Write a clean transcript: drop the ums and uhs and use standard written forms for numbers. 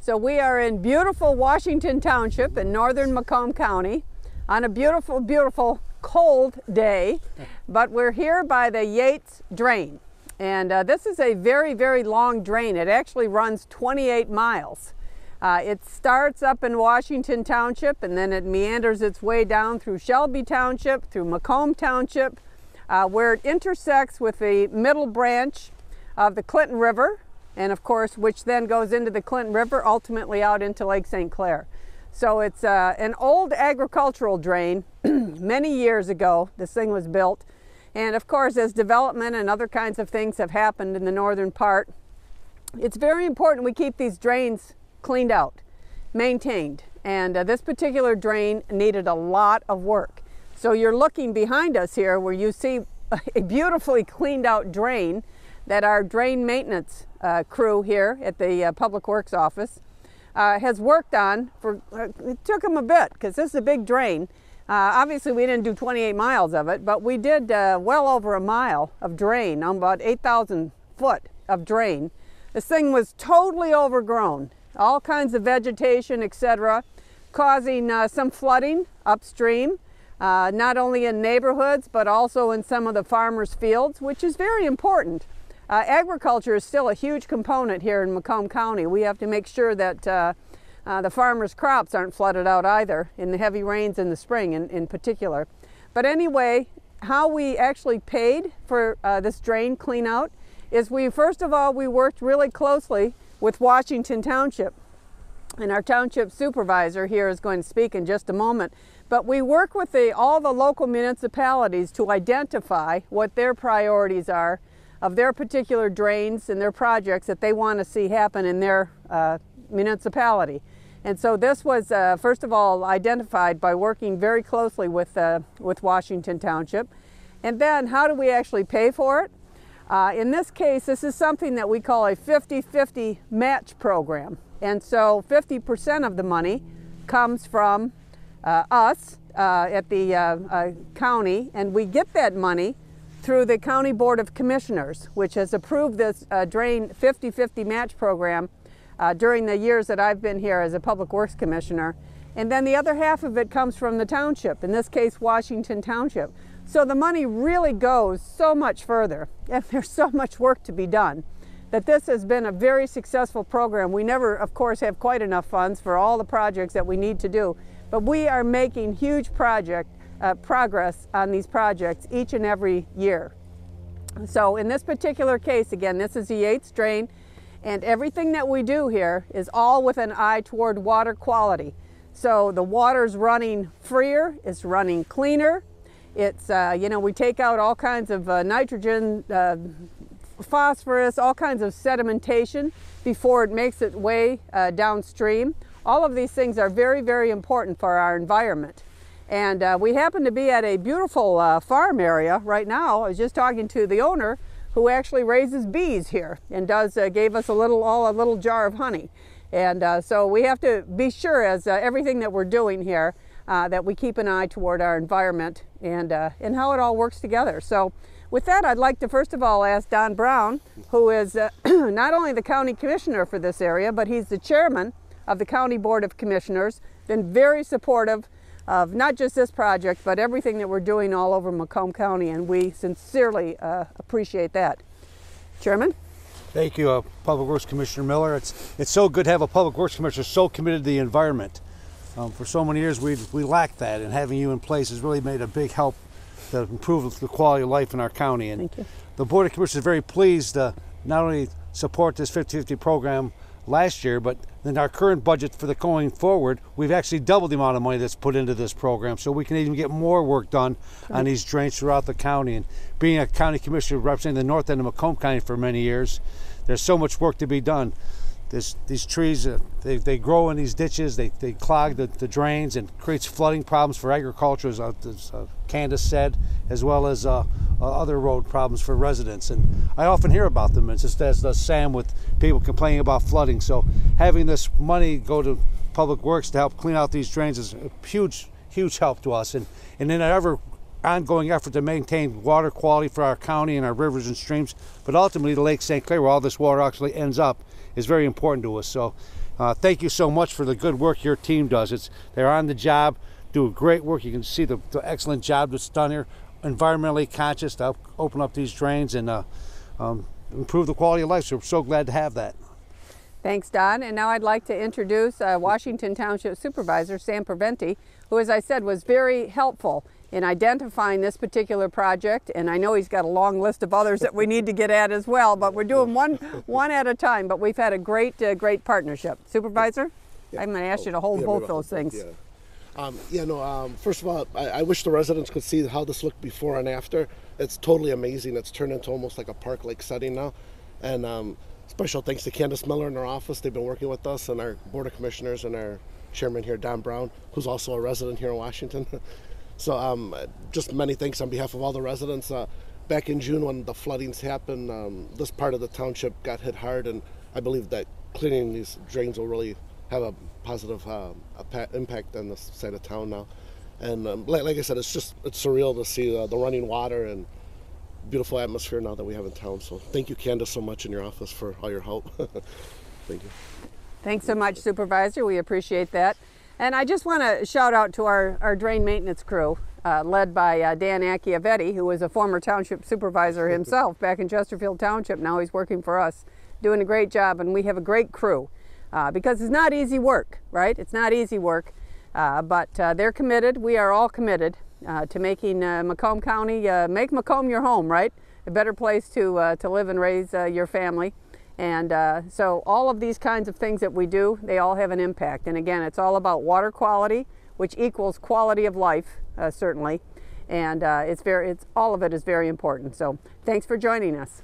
So we are in beautiful Washington Township in northern Macomb County on a beautiful, beautiful cold day, but we're here by the Yates Drain. And this is a very, very long drain. It actually runs 28 miles. It starts up in Washington Township and then it meanders its way down through Shelby Township, through Macomb Township, where it intersects with the middle branch of the Clinton River, and of course, which then goes into the Clinton River, ultimately out into Lake St. Clair. So it's an old agricultural drain. Many years ago, this thing was built. And of course, as development and other kinds of things have happened in the northern part, it's very important we keep these drains cleaned out, maintained. And this particular drain needed a lot of work. So you're looking behind us here where you see a beautifully cleaned out drain that our drain maintenance crew here at the Public Works office has worked on for, it took them a bit because this is a big drain. Obviously we didn't do 28 miles of it, but we did well over a mile of drain, on about 8,000 foot of drain. This thing was totally overgrown, all kinds of vegetation, etc., causing some flooding upstream, not only in neighborhoods, but also in some of the farmers' fields, which is very important. Agriculture is still a huge component here in Macomb County. We have to make sure that the farmers' crops aren't flooded out either in the heavy rains in the spring in particular. But anyway, how we actually paid for this drain clean out is first of all, we worked really closely with Washington Township. And our Township Supervisor here is going to speak in just a moment. But we work with all the local municipalities to identify what their priorities are of their particular drains and their projects that they want to see happen in their municipality. And so this was, first of all, identified by working very closely with Washington Township. And then how do we actually pay for it? In this case, this is something that we call a 50-50 match program. And so 50% of the money comes from us at the county, and we get that money through the County Board of Commissioners, which has approved this drain 50-50 match program during the years that I've been here as a Public Works Commissioner. And then the other half of it comes from the township, in this case Washington Township. So the money really goes so much further, and there's so much work to be done, that this has been a very successful program. We never, of course, have quite enough funds for all the projects that we need to do, but we are making huge progress on these projects each and every year. So in this particular case, again, this is the Yates Drain, and everything that we do here is all with an eye toward water quality. So the water's running freer, it's running cleaner. It's, you know, we take out all kinds of nitrogen, phosphorus, all kinds of sedimentation before it makes its way downstream. All of these things are very, very important for our environment. And we happen to be at a beautiful farm area right now. I was just talking to the owner who actually raises bees here and gave us a little jar of honey. And so we have to be sure, as everything that we're doing here, that we keep an eye toward our environment and how it all works together. So with that, I'd like to first of all ask Don Brown, who is not only the county commissioner for this area, but he's the chairman of the County Board of Commissioners, been very supportive of not just this project, but everything that we're doing all over Macomb County, and we sincerely appreciate that. Chairman? Thank you, Public Works Commissioner Miller. It's so good to have a Public Works Commissioner so committed to the environment. For so many years we lacked that, and having you in place has really made a big help to improve the quality of life in our county. And thank you. The Board of Commissioners is very pleased to not only support this 50-50 program last year, but in our current budget for the going forward, we've actually doubled the amount of money that's put into this program, so we can even get more work done on these drains throughout the county. And being a county commissioner representing the north end of Macomb County for many years, there's so much work to be done. These trees, they grow in these ditches, they clog the drains and creates flooding problems for agriculture, as Candice said, as well as other road problems for residents. And I often hear about them, it's just as does Sam, with people complaining about flooding. So having this money go to Public Works to help clean out these drains is a huge help to us. And in our ongoing effort to maintain water quality for our county and our rivers and streams, but ultimately the Lake St. Clair, where all this water actually ends up, is very important to us. So thank you so much for the good work your team does. They're on the job, do great work. You can see the excellent job that's done here. Environmentally conscious to open up these drains and improve the quality of life. So we're so glad to have that. Thanks, Don. And now I'd like to introduce Washington Township Supervisor Sam Perventi, who, as I said, was very helpful in identifying this particular project. And I know he's got a long list of others that we need to get at as well, but we're doing one at a time. But we've had a great partnership. Supervisor, yeah. I'm going to ask you to hold both those things. Yeah. First of all, I wish the residents could see how this looked before and after. It's totally amazing. It's turned into almost like a park-like setting now. And special thanks to Candice Miller in our office. They've been working with us, and our Board of Commissioners and our chairman here, Don Brown, who's also a resident here in Washington. So just many thanks on behalf of all the residents. Back in June when the floodings happened, this part of the township got hit hard, and I believe that cleaning these drains will really have a positive impact on the side of town now. And like I said, it's surreal to see the running water and beautiful atmosphere now that we have in town. So thank you, Candice, so much in your office for all your help. Thank you. Thanks so much, Supervisor. We appreciate that. And I just want to shout out to our drain maintenance crew, led by Dan Acchiavetti, who was a former township supervisor himself back in Chesterfield Township. Now he's working for us, doing a great job. And we have a great crew because it's not easy work, right? It's not easy work, but they're committed. We are all committed to making Macomb County, make Macomb your home, right? A better place to live and raise your family. And so all of these kinds of things that we do, they all have an impact. And again, it's all about water quality, which equals quality of life, certainly. And all of it is very important. So thanks for joining us.